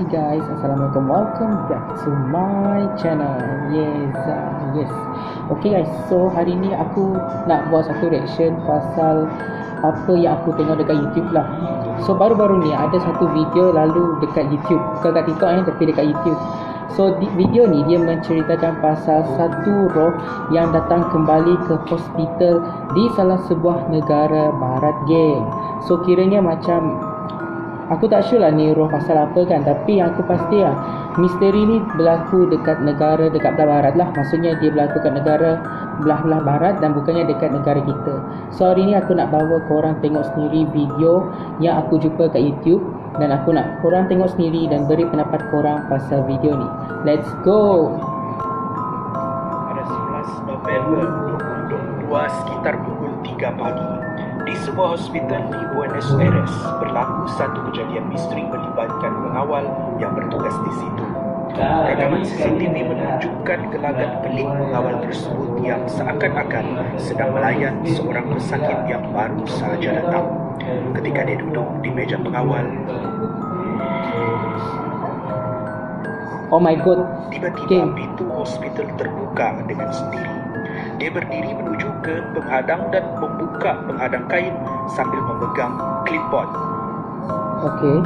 Hi guys, Assalamualaikum. Welcome back to my channel. Yes. Okay guys, so hari ni aku nak buat satu reaction pasal apa yang aku tengok dekat YouTube lah. So baru-baru ni ada satu video lalu dekat YouTube, bukan kat TikTok tapi dekat YouTube. So video ni dia menceritakan pasal satu roh yang datang kembali ke hospital di salah sebuah negara barat, geng. So kiranya macam, aku tak sure lah ni roh pasal apa kan, tapi yang aku pasti lah misteri ni berlaku dekat negara dekat belah barat lah. Maksudnya dia berlaku kat negara belah-belah barat dan bukannya dekat negara kita. So hari ni aku nak bawa korang tengok sendiri video yang aku jumpa kat YouTube, dan aku nak korang tengok sendiri dan beri pendapat korang pasal video ni. Let's go. Pada 11 November 2022 sekitar pukul 3 pagi, di sebuah hospital di Buenos Aires berlaku satu kejadian misteri melibatkan pengawal yang bertugas di situ. Rakaman CCTV menunjukkan gelagat pelik pengawal tersebut yang seakan-akan sedang melayan seorang pesakit yang baru sahaja datang. Ketika dia duduk di meja pengawal, Oh my god, tiba-tiba pintu hospital terbuka dengan sendiri. Dia berdiri menuju ke penghadang dan membuka penghadang kain sambil memegang clipboard. Okay.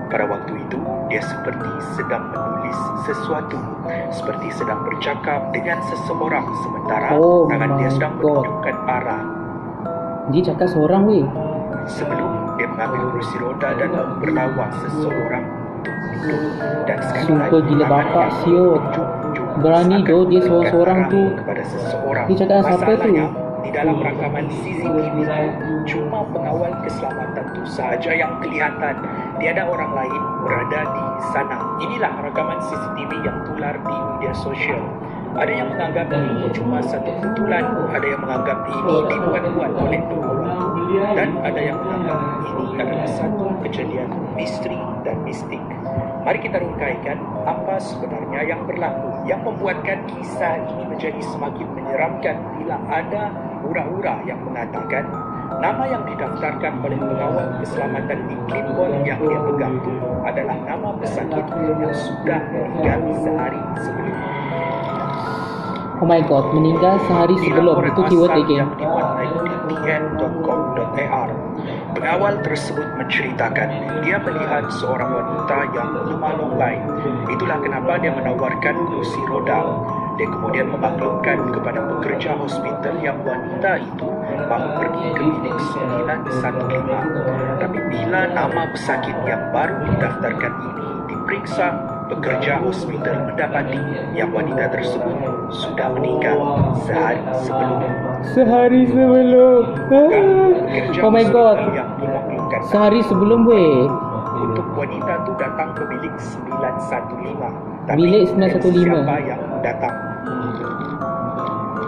Pada waktu itu, dia seperti sedang menulis sesuatu, seperti sedang bercakap dengan seseorang, sementara tangan dia sedang menunjukkan arah. Dia cakap seorang weh. Sebelum dia mengambil kursi roda dan berlawan seseorang untuk duduk, dan sekali lagi Sumpah gila bapak siot. Berani doh dia seorang-seorang tu. kepada seseorang. Dia cakap siapa tu? Di dalam rakaman CCTV cuma pengawal keselamatan tu sahaja yang kelihatan. Tiada orang lain berada di sana. Inilah rakaman CCTV yang tular di media sosial. Ada yang menganggap ini cuma satu kebetulan, ada yang menganggap ini dibuat-buat oleh pengawal tu, dan ada yang menganggap ini adalah satu kejadian misteri dan mistik. Mari kita rungkaikan apa sebenarnya yang berlaku yang membuatkan kisah ini menjadi semakin menyeramkan bila ada hura-hura yang mengatakan nama yang didaftarkan oleh pengawal keselamatan di clipboard yang dia pegang itu adalah nama pesakit yang sudah meninggal sehari sebelum. Oh my god, meninggal sehari sebelum. Itu keyword yang diwarnai di tn.com.ar. Pengawal tersebut menceritakan dia melihat seorang wanita yang memalonglai. Itulah kenapa dia menawarkan kursi roda. Dia kemudian memaklumkan kepada pekerja hospital yang wanita itu mahu pergi ke bilik 915. Tapi bila nama pesakit yang baru didaftarkan ini diperiksa, pekerja hospital mendapati yang wanita tersebut sudah meninggal sehari sebelum. Oh my god, yang dimaklumkan sehari sebelum weh. untuk wanita tu datang ke bilik 915. Tapi Bilik 915. siapa yang datang?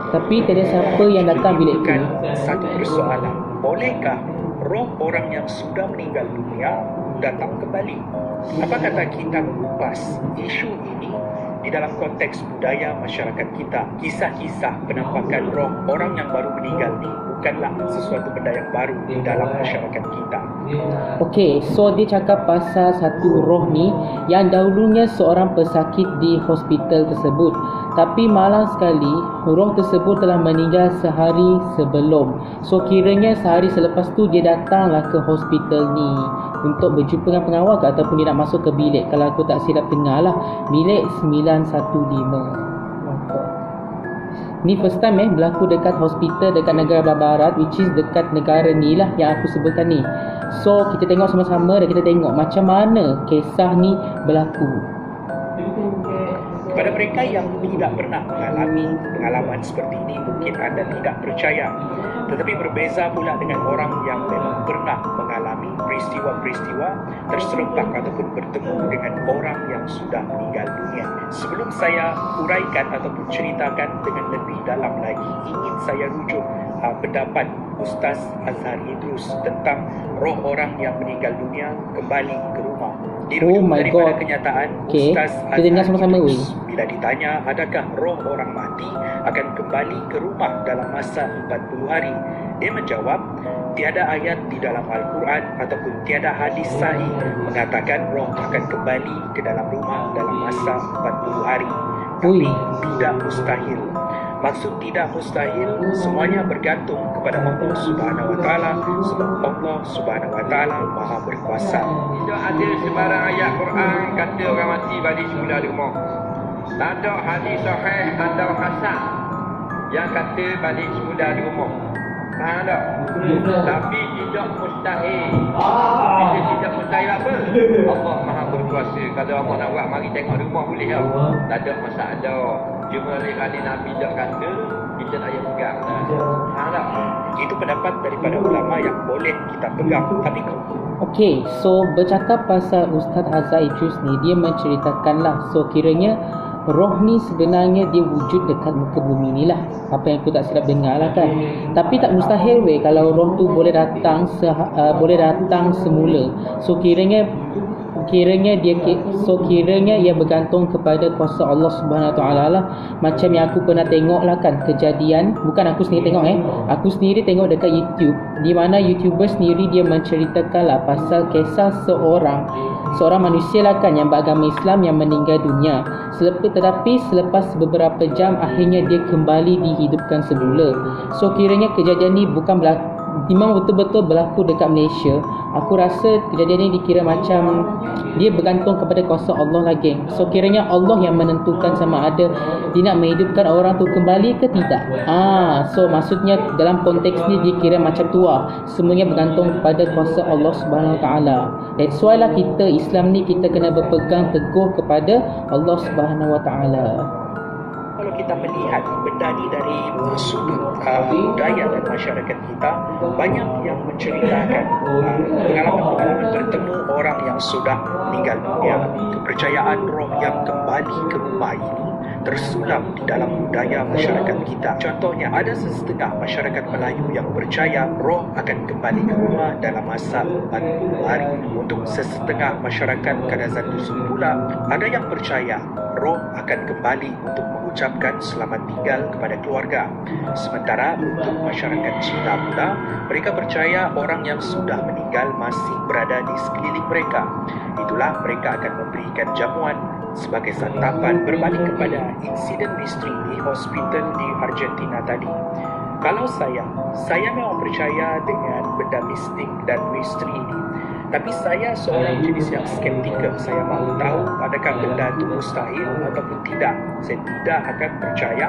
Tapi tiada siapa yang datang bilik tu. Bukan satu persoalan. Bolehkah roh orang yang sudah meninggal dunia datang kembali? Apa kata kita mengupas isu ini di dalam konteks budaya masyarakat kita? Kisah-kisah penampakan roh orang yang baru meninggal ni bukanlah sesuatu benda yang baru di dalam masyarakat kita. Okay, so dia cakap pasal satu roh ni yang dahulunya seorang pesakit di hospital tersebut, tapi malang sekali roh tersebut telah meninggal sehari sebelum. So kiranya sehari selepas tu dia datanglah ke hospital ni untuk berjumpa dengan pengawal ke, ataupun dia nak masuk ke bilik, kalau aku tak silap dengar lah, bilik 915. Ni first time berlaku dekat hospital dekat negara belah barat, which is dekat negara ni lah yang aku sebutkan ni. So kita tengok sama-sama dan kita tengok macam mana kisah ni berlaku. Kepada mereka yang tidak pernah mengalami pengalaman seperti ini, mungkin anda tidak percaya. Tetapi berbeza pula dengan orang yang memang pernah mengalami peristiwa-peristiwa terserempak ataupun bertemu dengan orang yang sudah meninggal dunia. Sebelum saya uraikan ataupun ceritakan dengan lebih dalam lagi, ingin saya rujuk pendapat Ustaz Azhar Idrus tentang roh orang yang meninggal dunia kembali ke rumah. Dirujuk Oh my daripada God. kenyataan, Okay, Ustaz kita dengar Azhar sama-sama, Idrus, weh. bila ditanya adakah roh orang mati akan kembali ke rumah dalam masa 40 hari, dia menjawab, tiada ayat di dalam Al-Quran ataupun tiada hadis sahih mengatakan roh akan kembali ke dalam rumah dalam masa 40 hari. Tapi Ui. tidak mustahil. Maksud tidak mustahil, semuanya bergantung kepada Allah Subhanahu Wa Taala, sebab Allah Subhanahu Wa Taala Maha berkuasa. Tidak ada sebarang ayat Quran kata orang mati balik semula di rumah. Tak ada hadis sahih atau hasan yang kata balik semula di rumah. Tak ada. Tapi tidak mustahil. Bila tidak mustahil apa? Allah Maha berkuasa. Kalau Allah nak buat, mari tengok di rumah boleh tak? Tak ada masalah. Cuma hari Nabi tak kata, kita tak payah pegang. Tak ada. Itu pendapat daripada ulama yang boleh kita pegang. Tapi Okay, so bercakap pasal Ustaz Azhar Idrus ni, dia menceritakanlah, so kiranya roh ni sebenarnya dia wujud dekat muka bumi ni lah. Apa yang aku tak silap dengar lah kan. Tapi tak mustahil weh kalau roh tu boleh datang semula. So kiranya ia bergantung kepada kuasa Allah Subhanahu Wa Taala lah. Macam yang aku pernah tengok lah kan, kejadian, bukan aku sendiri tengok aku sendiri tengok dekat YouTube, di mana YouTuber sendiri dia menceritakan lah pasal kisah seorang manusia lah kan yang beragama Islam yang meninggal dunia. Tetapi selepas beberapa jam akhirnya dia kembali dihidupkan semula. So kiranya kejadian ni bukan memang betul-betul berlaku dekat Malaysia. Aku rasa kejadian ni dikira macam dia bergantung kepada kuasa Allah lagi. So kiranya Allah yang menentukan sama ada dia nak menghidupkan orang tu kembali ke tidak. So maksudnya dalam konteks ni dikira macam tu lah. Semuanya bergantung kepada kuasa Allah Subhanahu Wa Taala. That's why lah kita Islam ni kita kena berpegang teguh kepada Allah Subhanahu Wa Taala. kalau kita melihat benda ni dari sudut budaya dan masyarakat kita, banyak yang menceritakan pengalaman-pengalaman bertemu orang yang sudah meninggal dunia. Kepercayaan roh yang kembali ke rumah ini tersulam di dalam budaya masyarakat kita. Contohnya, ada sesetengah masyarakat Melayu yang percaya roh akan kembali ke rumah dalam masa 40 hari. Untuk sesetengah masyarakat Kadazan Dusun pula, ada yang percaya roh akan kembali untuk mengucapkan selamat tinggal kepada keluarga. Sementara untuk masyarakat Cina pula, mereka percaya orang yang sudah meninggal masih berada di sekeliling mereka. Itulah mereka akan memberikan jamuan sebagai santapan. Berbalik kepada insiden misteri di hospital di Argentina tadi. Kalau saya memang percaya dengan benda mistik dan misteri ini. Tapi saya seorang jenis yang skeptikal. Saya mahu tahu adakah benda itu mustahil ataupun tidak. Saya tidak akan percaya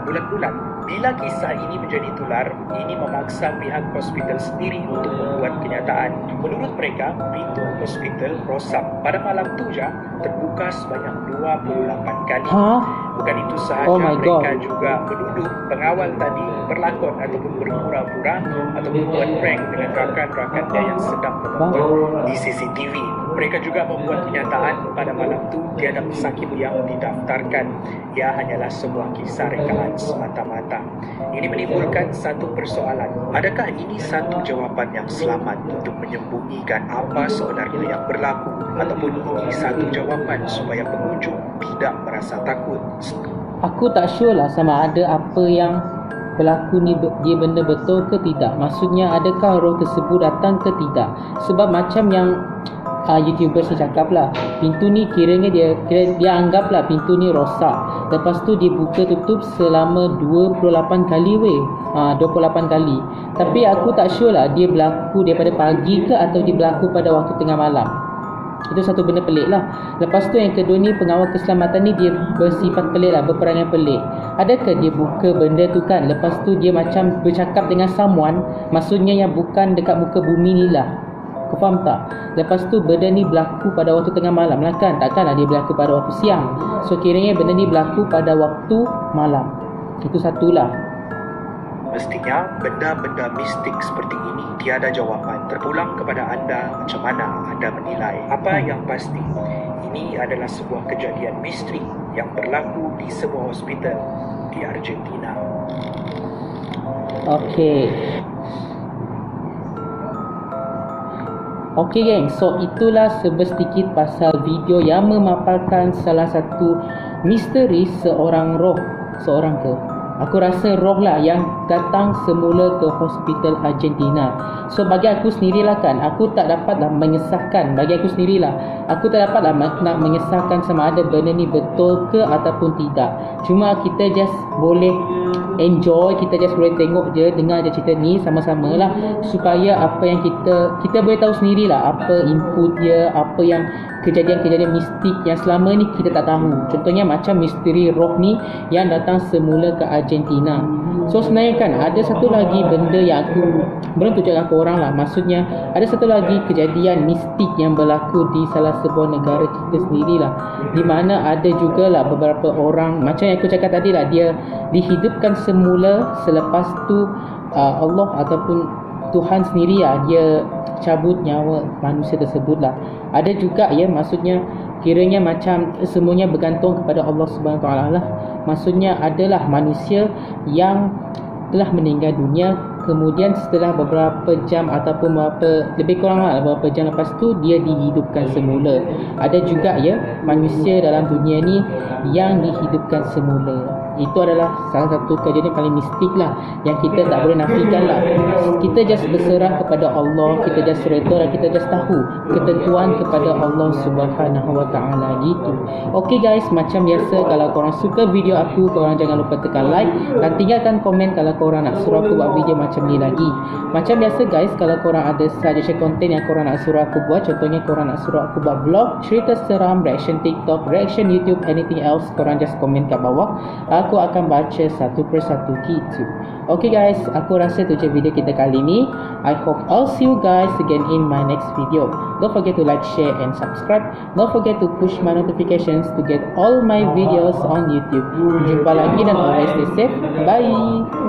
bulan-bulan. Bila kisah ini menjadi tular, ini memaksa pihak hospital sendiri untuk membuat kenyataan. Menurut mereka, pintu hospital rosak. Pada malam tu je terbuka sebanyak 28 kali. Bukan itu sahaja, mereka juga menuduh pengawal tadi berlakon ataupun berpura-pura ataupun buat prank dengan rakan-rakan dia yang sedang menonton di CCTV. Mereka juga membuat kenyataan pada malam tu tiada pesakit yang didaftarkan. Ia hanyalah sebuah kisah rekaan semata-mata. Ini menimbulkan satu persoalan. Adakah ini satu jawapan yang selamat untuk menyembunyikan apa sebenarnya yang berlaku? Ataupun ini satu jawapan supaya pengunjung tidak merasa takut? Aku tak sure lah sama ada apa yang berlaku ni dia benda betul ke tidak. Maksudnya adakah roh tersebut datang ke tidak. Sebab macam yang YouTuber ni cakap lah, pintu ni kiranya dia anggap lah pintu ni rosak. Lepas tu dia buka tutup selama 28 kali 28 kali. Tapi aku tak sure lah dia berlaku daripada pagi ke atau dia berlaku pada waktu tengah malam. Itu satu benda pelik lah. Lepas tu yang kedua ni, pengawal keselamatan ni dia bersifat pelik lah, berperangai pelik. Adakah dia buka benda tu kan, lepas tu dia macam bercakap dengan someone, maksudnya yang bukan dekat muka bumi ni lah. Kau faham tak? Lepas tu benda ni berlaku pada waktu tengah malam lah kan. Takkanlah dia berlaku pada waktu siang. So kiranya benda ni berlaku pada waktu malam. Itu satulah. Mestinya benda-benda mistik seperti ini tiada jawapan. Terpulang kepada anda, macam mana anda menilai. Apa yang pasti, ini adalah sebuah kejadian misteri yang berlaku di sebuah hospital di Argentina. Okey. Okey geng, so itulah sedikit pasal video yang memaparkan salah satu misteri seorang roh. Seorang ke? Aku rasa roh lah yang datang semula ke hospital Argentina. So bagi aku sendirilah kan, aku tak dapatlah mengesahkan. Bagi aku sendirilah, aku tak dapatlah nak mengesahkan sama ada benda ni betul ke ataupun tidak. Cuma kita just boleh enjoy, kita just boleh tengok je, dengar je cerita ni sama-sama lah, supaya apa yang kita boleh tahu sendirilah apa input dia, apa yang kejadian-kejadian mistik yang selama ni kita tak tahu. Contohnya macam misteri roh ni yang datang semula ke Argentina. So sebenarnya kan ada satu lagi benda yang aku belum tunjukkan ke orang lah. Maksudnya ada satu lagi kejadian mistik yang berlaku di salah sebuah negara kita sendirilah, di mana ada jugalah beberapa orang macam yang aku cakap tadi lah, dia dihidupkan semula, selepas tu Allah ataupun Tuhan sendiri lah, dia cabut nyawa manusia tersebut lah. Ada juga ya, maksudnya kiranya macam semuanya bergantung kepada Allah Subhanahu Wa Taala lah. Maksudnya adalah manusia yang telah meninggal dunia, kemudian setelah beberapa jam ataupun lebih kurang lah beberapa jam lepas tu dia dihidupkan semula. Ada juga ya manusia dalam dunia ni yang dihidupkan semula. Itu adalah salah satu kejadian paling mistik lah, yang kita tak boleh nafikan lah. Kita just berserah kepada Allah, kita just redha dan kita just tahu ketentuan kepada Allah Subhanahu Wa Taala gitu. Okay guys, macam biasa, kalau korang suka video aku, korang jangan lupa tekan like dan tinggalkan komen kalau korang nak suruh aku buat video macam ni lagi. Macam biasa guys, kalau korang ada suggestion konten yang korang nak suruh aku buat, contohnya korang nak suruh aku buat vlog, cerita seram, reaction TikTok, reaction YouTube, anything else, korang just komen kat bawah, aku akan baca satu persatu gitu. Okay guys, aku rasa tu je video kita kali ni. I hope I'll see you guys again in my next video. Don't forget to like, share and subscribe. Don't forget to push my notifications to get all my videos on YouTube. Jumpa lagi dan always stay safe. Bye.